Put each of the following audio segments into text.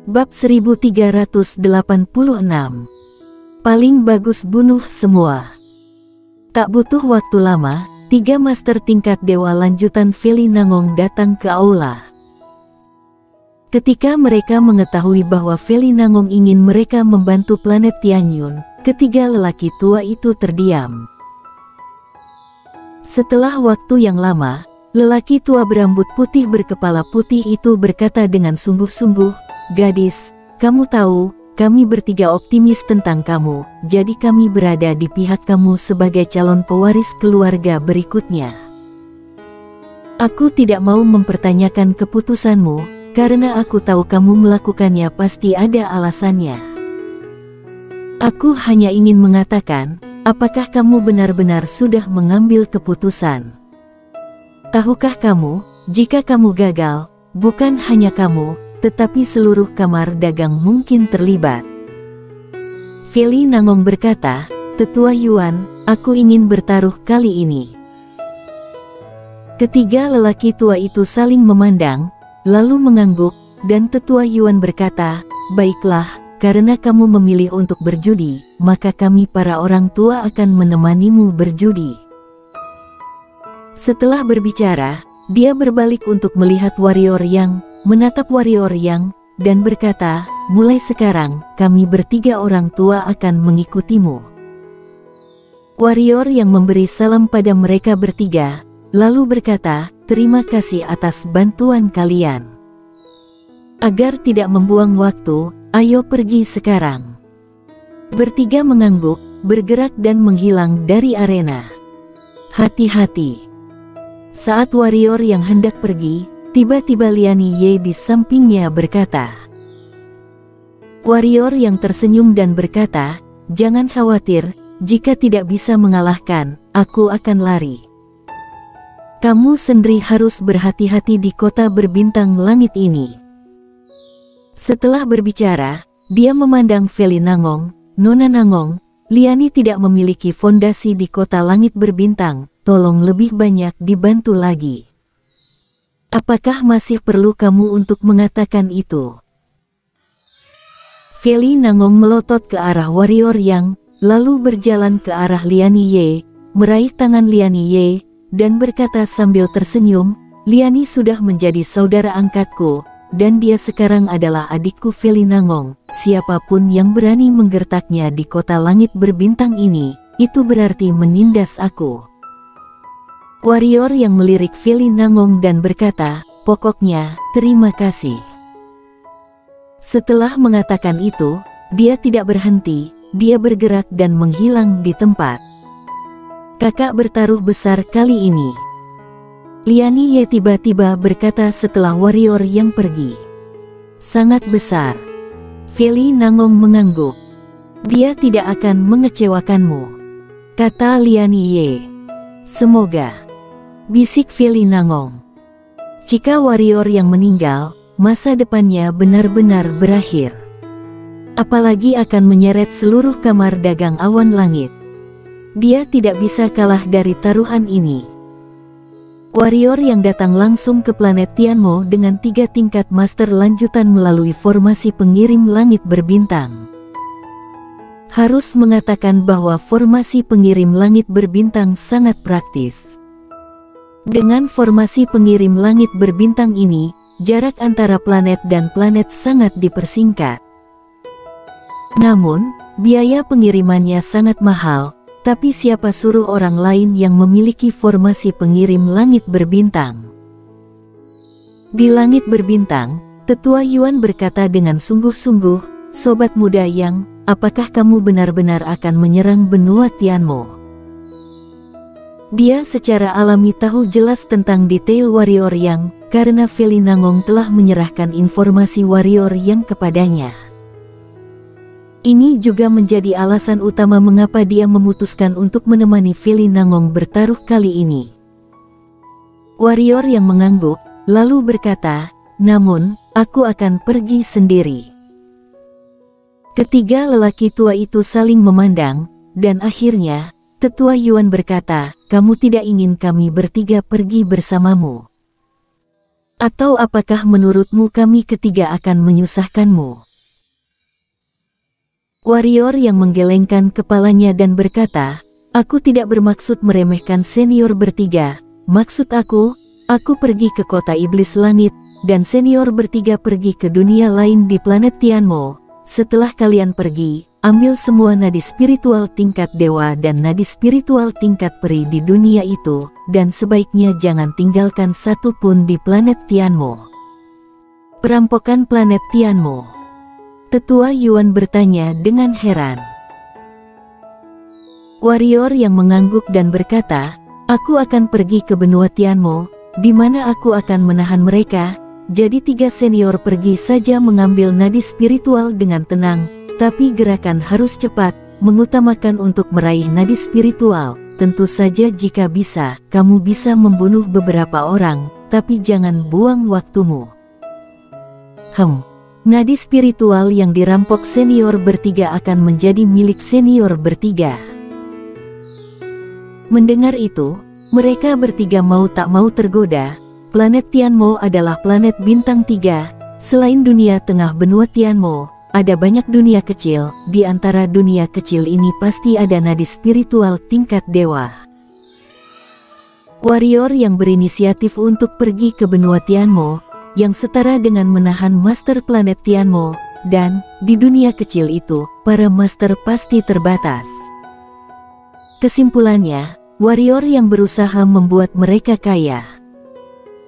Bab 1386. Paling bagus bunuh semua. Tak butuh waktu lama, 3 master tingkat dewa lanjutan Feli Nangong datang ke aula. Ketika mereka mengetahui bahwa Feli Nangong ingin mereka membantu planet Tianyun, ketiga lelaki tua itu terdiam. Setelah waktu yang lama, lelaki tua berambut putih berkepala putih itu berkata dengan sungguh-sungguh, "Gadis, kamu tahu, kami bertiga optimis tentang kamu, jadi kami berada di pihak kamu sebagai calon pewaris keluarga berikutnya. Aku tidak mau mempertanyakan keputusanmu, karena aku tahu kamu melakukannya pasti ada alasannya. Aku hanya ingin mengatakan, apakah kamu benar-benar sudah mengambil keputusan? Tahukah kamu, jika kamu gagal, bukan hanya kamu, tetapi seluruh kamar dagang mungkin terlibat." Feli Nangong berkata, "Tetua Yuan, aku ingin bertaruh kali ini." Ketiga lelaki tua itu saling memandang, lalu mengangguk, dan Tetua Yuan berkata, "Baiklah, karena kamu memilih untuk berjudi, maka kami para orang tua akan menemanimu berjudi." Setelah berbicara, dia berbalik untuk melihat warrior yang menatap warrior yang, dan berkata, "Mulai sekarang, kami bertiga orang tua akan mengikutimu." Warrior yang memberi salam pada mereka bertiga, lalu berkata, "Terima kasih atas bantuan kalian. Agar tidak membuang waktu, ayo pergi sekarang." Bertiga mengangguk, bergerak dan menghilang dari arena. Hati-hati. Saat warrior yang hendak pergi, tiba-tiba Liani Ye di sampingnya berkata. Warrior yang tersenyum dan berkata, "Jangan khawatir, jika tidak bisa mengalahkan, aku akan lari. Kamu sendiri harus berhati-hati di kota berbintang langit ini." Setelah berbicara, dia memandang Feli Nangong, "Nona Nangong, Liani tidak memiliki fondasi di kota langit berbintang, tolong lebih banyak dibantu lagi. Apakah masih perlu kamu untuk mengatakan itu?" Feli Nangong melotot ke arah warrior yang, lalu berjalan ke arah Liani Ye, meraih tangan Liani Ye, dan berkata sambil tersenyum, "Liani sudah menjadi saudara angkatku, dan dia sekarang adalah adikku Feli Nangong. Siapapun yang berani menggertaknya di kota langit berbintang ini, itu berarti menindas aku." Warrior yang melirik Feli Nangong dan berkata, "Pokoknya, terima kasih." Setelah mengatakan itu, dia tidak berhenti, dia bergerak dan menghilang di tempat. Kakak bertaruh besar kali ini. Liani Ye tiba-tiba berkata setelah warrior yang pergi. "Sangat besar." Feli Nangong mengangguk. "Dia tidak akan mengecewakanmu," kata Liani Ye. "Semoga," bisik Feli Nangong. Jika warrior yang meninggal, masa depannya benar-benar berakhir. Apalagi akan menyeret seluruh kamar dagang awan langit. Dia tidak bisa kalah dari taruhan ini. Warrior yang datang langsung ke planet Tianmo dengan 3 tingkat master lanjutan melalui formasi pengirim langit berbintang. Harus mengatakan bahwa formasi pengirim langit berbintang sangat praktis. Dengan formasi pengirim langit berbintang ini, jarak antara planet dan planet sangat dipersingkat. Namun, biaya pengirimannya sangat mahal, tapi siapa suruh orang lain yang memiliki formasi pengirim langit berbintang? Di langit berbintang, Tetua Yuan berkata dengan sungguh-sungguh, "Sobat muda yang, apakah kamu benar-benar akan menyerang benua Tianmo?" Dia secara alami tahu jelas tentang detail warrior yang, karena Feli Nangong telah menyerahkan informasi warrior yang kepadanya. Ini juga menjadi alasan utama mengapa dia memutuskan untuk menemani Feli Nangong bertaruh kali ini. Warrior yang mengangguk, lalu berkata, "Namun, aku akan pergi sendiri." Ketiga lelaki tua itu saling memandang, dan akhirnya, Tetua Yuan berkata, "Kamu tidak ingin kami bertiga pergi bersamamu?" Atau apakah menurutmu kami ketiga akan menyusahkanmu? Warrior yang menggelengkan kepalanya dan berkata, aku tidak bermaksud meremehkan senior bertiga. Maksud aku pergi ke kota iblis langit, dan senior bertiga pergi ke dunia lain di planet Tianmo. Setelah kalian pergi, ambil semua nadi spiritual tingkat dewa dan nadi spiritual tingkat peri di dunia itu, dan sebaiknya jangan tinggalkan satu pun di planet Tianmo. Perampokan planet Tianmo. Tetua Yuan bertanya dengan heran. Warrior yang mengangguk dan berkata, aku akan pergi ke benua Tianmo, di mana aku akan menahan mereka. Jadi 3 senior pergi saja mengambil nadi spiritual dengan tenang, tapi gerakan harus cepat, mengutamakan untuk meraih nadi spiritual. Tentu saja jika bisa, kamu bisa membunuh beberapa orang, tapi jangan buang waktumu. Nadi spiritual yang dirampok senior bertiga akan menjadi milik senior bertiga. Mendengar itu, mereka bertiga mau tak mau tergoda. Planet Tianmo adalah planet bintang 3, selain dunia tengah benua Tianmo, ada banyak dunia kecil, di antara dunia kecil ini pasti ada nadi spiritual tingkat dewa. Warrior yang berinisiatif untuk pergi ke benua Tianmo, yang setara dengan menahan master planet Tianmo, dan, di dunia kecil itu, para master pasti terbatas. Kesimpulannya, warrior yang berusaha membuat mereka kaya.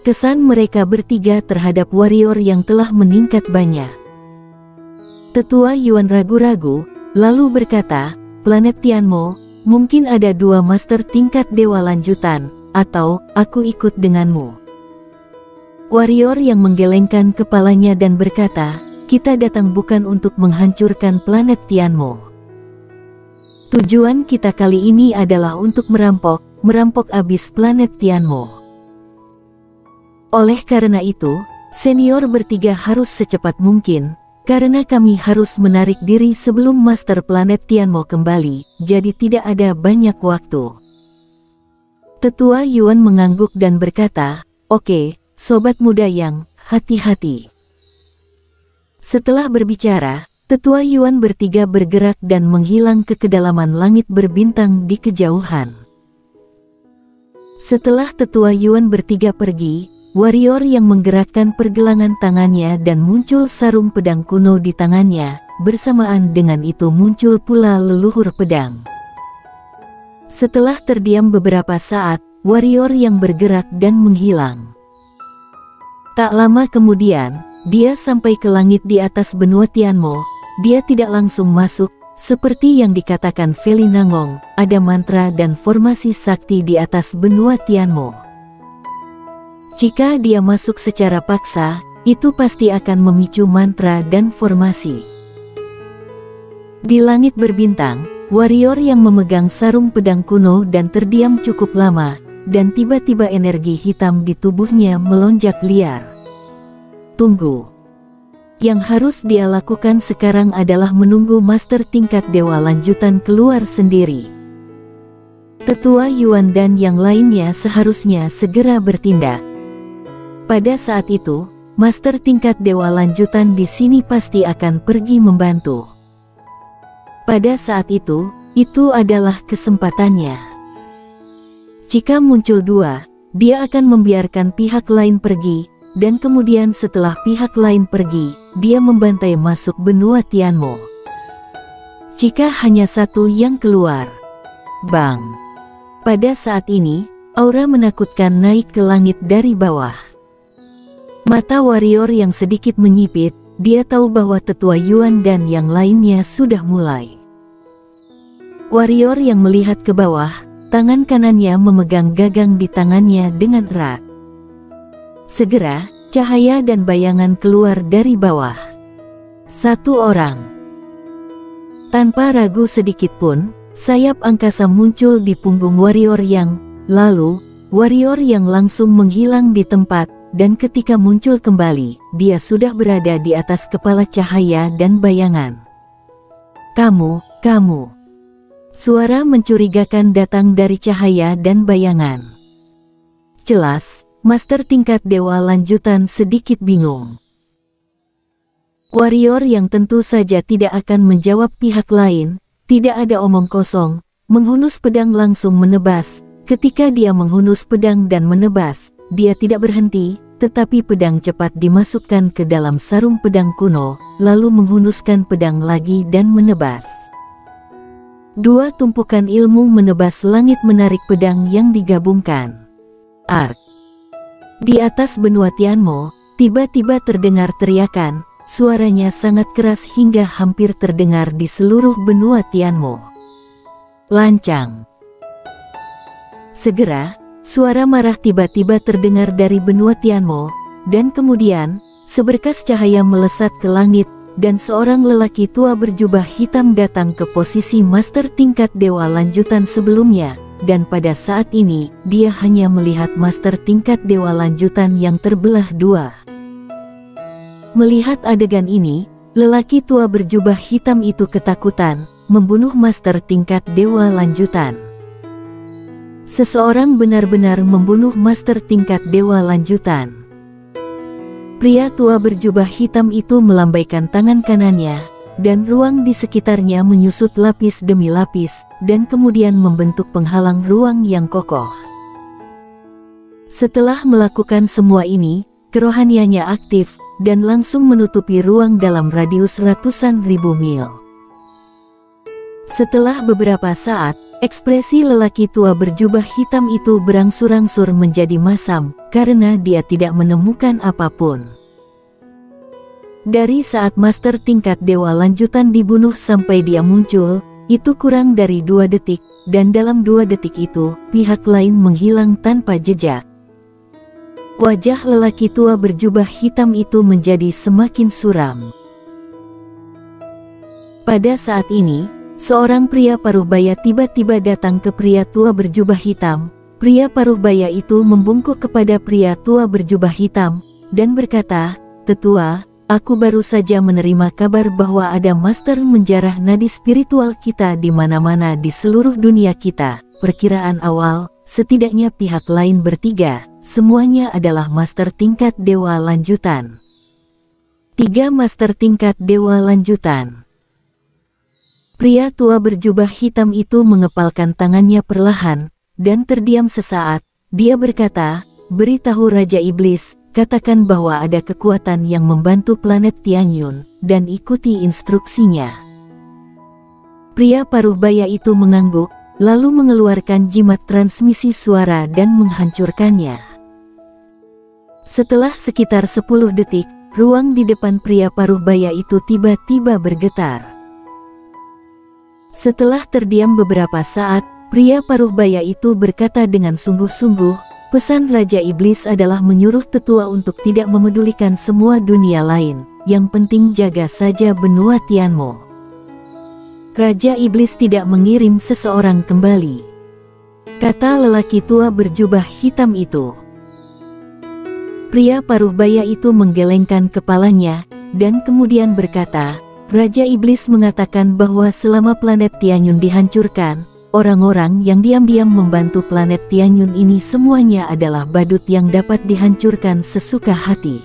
Kesan mereka bertiga terhadap warrior yang telah meningkat banyak. Tetua Yuan ragu-ragu, lalu berkata, planet Tianmo, mungkin ada 2 master tingkat dewa lanjutan, atau, aku ikut denganmu. Warrior yang menggelengkan kepalanya dan berkata, kita datang bukan untuk menghancurkan planet Tianmo. Tujuan kita kali ini adalah untuk merampok abis planet Tianmo. Oleh karena itu, senior bertiga harus secepat mungkin, karena kami harus menarik diri sebelum master planet Tianmo kembali, jadi tidak ada banyak waktu. Tetua Yuan mengangguk dan berkata, oke, sobat muda yang, hati-hati. Setelah berbicara, Tetua Yuan bertiga bergerak dan menghilang ke kedalaman langit berbintang di kejauhan. Setelah Tetua Yuan bertiga pergi, warrior yang menggerakkan pergelangan tangannya dan muncul sarung pedang kuno di tangannya, bersamaan dengan itu muncul pula leluhur pedang. Setelah terdiam beberapa saat, warrior yang bergerak dan menghilang. Tak lama kemudian, dia sampai ke langit di atas benua Tianmo. Dia tidak langsung masuk, seperti yang dikatakan Feli Nangong, ada mantra dan formasi sakti di atas benua Tianmo. Jika dia masuk secara paksa, itu pasti akan memicu mantra dan formasi. Di langit berbintang, warrior yang memegang sarung pedang kuno dan terdiam cukup lama, dan tiba-tiba energi hitam di tubuhnya melonjak liar. Tunggu. Yang harus dia lakukan sekarang adalah menunggu master tingkat dewa lanjutan keluar sendiri. Tetua Yuan dan yang lainnya seharusnya segera bertindak. Pada saat itu, master tingkat dewa lanjutan di sini pasti akan pergi membantu. Pada saat itu adalah kesempatannya. Jika muncul 2, dia akan membiarkan pihak lain pergi, dan kemudian setelah pihak lain pergi, dia membantai masuk benua Tianmo. Jika hanya 1 yang keluar, bang! Pada saat ini, aura menakutkan naik ke langit dari bawah. Mata warrior yang sedikit menyipit, dia tahu bahwa Tetua Yuan dan yang lainnya sudah mulai. Warrior yang melihat ke bawah, tangan kanannya memegang gagang di tangannya dengan erat. Segera, cahaya dan bayangan keluar dari bawah. 1 orang. Tanpa ragu sedikit pun, sayap angkasa muncul di punggung warrior yang, lalu, warrior yang langsung menghilang di tempat, dan ketika muncul kembali, dia sudah berada di atas kepala cahaya dan bayangan. Kamu. Suara mencurigakan datang dari cahaya dan bayangan. Jelas, Master tingkat dewa lanjutan sedikit bingung. Warrior yang tentu saja tidak akan menjawab pihak lain, tidak ada omong kosong, menghunus pedang langsung menebas. Ketika dia menghunus pedang dan menebas, dia tidak berhenti, tetapi pedang cepat dimasukkan ke dalam sarung pedang kuno, lalu menghunuskan pedang lagi dan menebas. Dua tumpukan ilmu menebas langit menarik pedang yang digabungkan. Ark. Di atas benua Tianmo, tiba-tiba terdengar teriakan, suaranya sangat keras hingga hampir terdengar di seluruh benua Tianmo. Lancang. Segera, suara marah tiba-tiba terdengar dari benua Tianmo, dan kemudian, seberkas cahaya melesat ke langit, dan seorang lelaki tua berjubah hitam datang ke posisi master tingkat dewa lanjutan sebelumnya. Dan pada saat ini, dia hanya melihat master tingkat dewa lanjutan yang terbelah dua. Melihat adegan ini, lelaki tua berjubah hitam itu ketakutan, membunuh master tingkat dewa lanjutan. Seseorang benar-benar membunuh master tingkat dewa lanjutan. Pria tua berjubah hitam itu melambaikan tangan kanannya, dan ruang di sekitarnya menyusut lapis demi lapis, dan kemudian membentuk penghalang ruang yang kokoh. Setelah melakukan semua ini, kerohaniannya aktif, dan langsung menutupi ruang dalam radius ratusan ribu mil. Setelah beberapa saat, ekspresi lelaki tua berjubah hitam itu berangsur-angsur menjadi masam, karena dia tidak menemukan apapun. Dari saat master tingkat dewa lanjutan dibunuh sampai dia muncul, itu kurang dari 2 detik, dan dalam 2 detik itu, pihak lain menghilang tanpa jejak. Wajah lelaki tua berjubah hitam itu menjadi semakin suram. Pada saat ini, seorang pria paruh baya tiba-tiba datang ke pria tua berjubah hitam. Pria paruh baya itu membungkuk kepada pria tua berjubah hitam, dan berkata, "Tetua, aku baru saja menerima kabar bahwa ada master menjarah nadi spiritual kita di mana-mana di seluruh dunia kita. Perkiraan awal, setidaknya pihak lain bertiga, semuanya adalah master tingkat dewa lanjutan." 3 master tingkat dewa lanjutan. Pria tua berjubah hitam itu mengepalkan tangannya perlahan, dan terdiam sesaat. Dia berkata, "Beritahu Raja Iblis, katakan bahwa ada kekuatan yang membantu planet Tianyun, dan ikuti instruksinya." Pria paruh baya itu mengangguk, lalu mengeluarkan jimat transmisi suara dan menghancurkannya. Setelah sekitar 10 detik, ruang di depan pria paruh baya itu tiba-tiba bergetar. Setelah terdiam beberapa saat, pria paruh baya itu berkata dengan sungguh-sungguh, "Pesan Raja Iblis adalah menyuruh tetua untuk tidak memedulikan semua dunia lain, yang penting jaga saja benua Tianmo." Raja Iblis tidak mengirim seseorang kembali, kata lelaki tua berjubah hitam itu. Pria paruh baya itu menggelengkan kepalanya, dan kemudian berkata, "Raja Iblis mengatakan bahwa selama planet Tianyun dihancurkan, orang-orang yang diam-diam membantu planet Tianyun ini semuanya adalah badut yang dapat dihancurkan sesuka hati."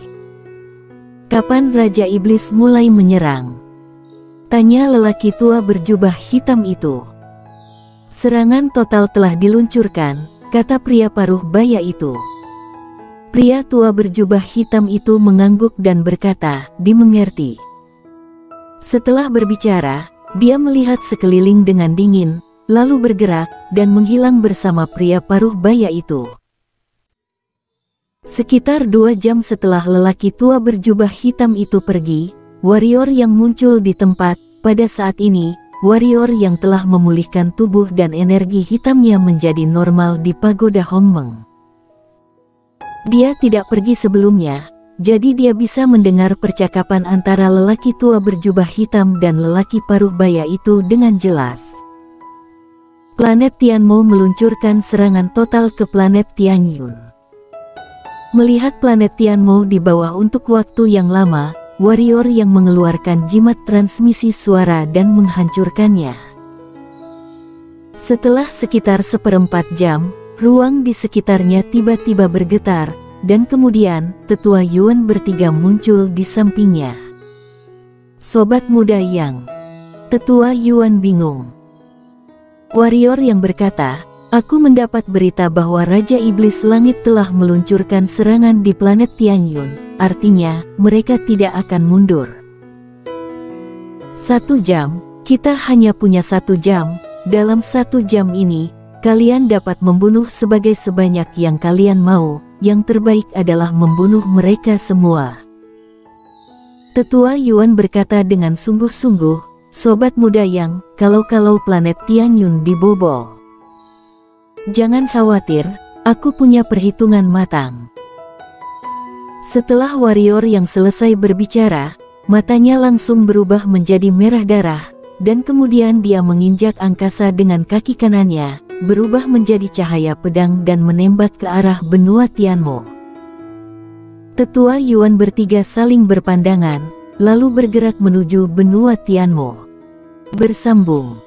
"Kapan Raja Iblis mulai menyerang?" tanya lelaki tua berjubah hitam itu. "Serangan total telah diluncurkan," kata pria paruh baya itu. Pria tua berjubah hitam itu mengangguk dan berkata, "Dimengerti." Setelah berbicara, dia melihat sekeliling dengan dingin, lalu bergerak, dan menghilang bersama pria paruh baya itu. Sekitar 2 jam setelah lelaki tua berjubah hitam itu pergi, warrior yang muncul di tempat. Pada saat ini, warrior yang telah memulihkan tubuh dan energi hitamnya menjadi normal di pagoda Hongmeng. Dia tidak pergi sebelumnya, jadi dia bisa mendengar percakapan antara lelaki tua berjubah hitam dan lelaki paruh baya itu dengan jelas. Planet Tianmo meluncurkan serangan total ke planet Tianyun. Melihat planet Tianmo di bawah untuk waktu yang lama, warrior yang mengeluarkan jimat transmisi suara dan menghancurkannya. Setelah sekitar 1/4 jam, ruang di sekitarnya tiba-tiba bergetar, dan kemudian Tetua Yuan bertiga muncul di sampingnya. Sobat muda yang... Tetua Yuan bingung. Warrior yang berkata, "Aku mendapat berita bahwa Raja Iblis Langit telah meluncurkan serangan di planet Tianyun, artinya mereka tidak akan mundur. 1 jam, kita hanya punya 1 jam, dalam 1 jam ini, kalian dapat membunuh sebanyak yang kalian mau, yang terbaik adalah membunuh mereka semua." Tetua Yuan berkata dengan sungguh-sungguh, "Sobat muda yang, kalau planet Tianyun dibobol, jangan khawatir, aku punya perhitungan matang." Setelah warrior yang selesai berbicara, matanya langsung berubah menjadi merah darah, dan kemudian dia menginjak angkasa dengan kaki kanannya, berubah menjadi cahaya pedang dan menembak ke arah benua Tianmo. Tetua Yuan bertiga saling berpandangan, lalu bergerak menuju benua Tianmo. Bersambung.